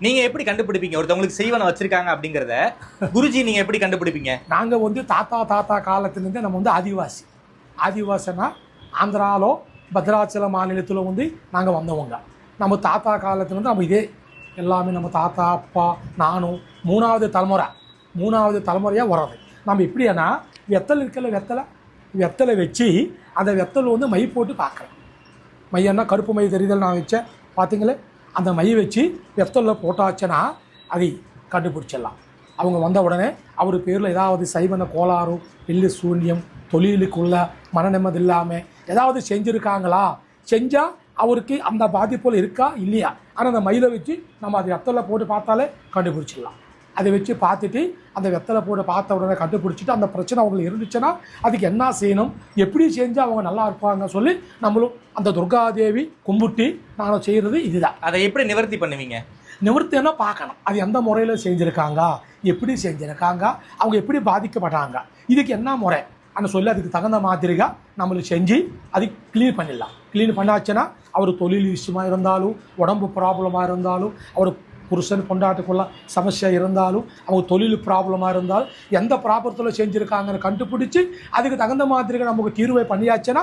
நீங்க எப்படி கண்டுபிடிப்பீங்க ஒருத்தவங்களுக்கு செய்வன வச்சிருக்காங்க அப்படிங்கறத? குருஜி நீங்க எப்படி கண்டுபிடிப்பீங்க? நாங்க வந்து தாத்தா காலத்திலேருந்து நம்ம வந்து ஆதிவாசினா ஆந்திராலோ பத்ராச்சல மாநிலத்தில் வந்து நாங்கள் வந்தவங்க. நம்ம தாத்தா காலத்துலேருந்து நம்ம இதே எல்லாமே நம்ம தாத்தா அப்பா நானும் மூணாவது தலைமுறையாக வர்றது. நம்ம எப்படின்னா வெத்தலை இருக்கல வெத்தலை வச்சு அந்த வெத்தலை வந்து மை போட்டு பார்க்குறேன். மையன்னா கருப்பு மை தெரிதல் நான் வச்சேன் பார்த்தீங்களே, அந்த மை வச்சு வெத்தலில் போட்டாச்சுன்னா அதை கண்டுபிடிச்சிடலாம். அவங்க வந்த உடனே அவர் பேரில் ஏதாவது சைவன கோளாறு இல்லை சூன்யம் தொழிலுக்குள்ள மன நிம்மதி இல்லாமல் ஏதாவது செஞ்சுருக்காங்களா, செஞ்சால் அவருக்கு அந்த பாதிப்புகள் இருக்கா இல்லையா, ஆனால் அந்த மயிலை வச்சு நம்ம அதை வெத்தலை போட்டு பார்த்தாலே கண்டுபிடிச்சிடலாம். அதை வச்சு பார்த்துட்டு அந்த வெத்தலை போட்டு பார்த்த உடனே கண்டுபிடிச்சிட்டு அந்த பிரச்சனை அவங்களுக்கு இருந்துச்சுன்னா அதுக்கு என்ன செய்யணும், எப்படி செஞ்சால் அவங்க நல்லா இருப்பாங்க சொல்லி நம்மளும் அந்த துர்காதேவி கும்பிட்டு நாங்கள் செய்கிறது இதுதான். அதை எப்படி நிவர்த்தி பண்ணுவீங்க? நிவர்த்தினா பார்க்கணும் அது எந்த முறையில் செஞ்சுருக்காங்க, எப்படி செஞ்சுருக்காங்க, அவங்க எப்படி பாதிக்கப்பட்டாங்க, இதுக்கு என்ன முறை அப்படின்னு சொல்லி அதுக்கு தகுந்த மாதிரிగా நம்மளுக்கு செஞ்சு அது க்ளீன் பண்ணிடலாம். க்ளீன் பண்ணாச்சுன்னா அவர் தொழில் விஷயமாக இருந்தாலும் உடம்பு ப்ராப்ளமாக இருந்தாலும் அவர் புருஷன் பொண்டாட்டுக்குள்ள சமஸ்யா இருந்தாலும் அவங்க தொழில் ப்ராப்ளமாக இருந்தாலும் எந்த ப்ராப்ளத்தில் செஞ்சுருக்காங்கன்னு கண்டுபிடிச்சி அதுக்கு தகுந்த மாதிரிగా நமக்கு தீர்வை பண்ணியாச்சுன்னா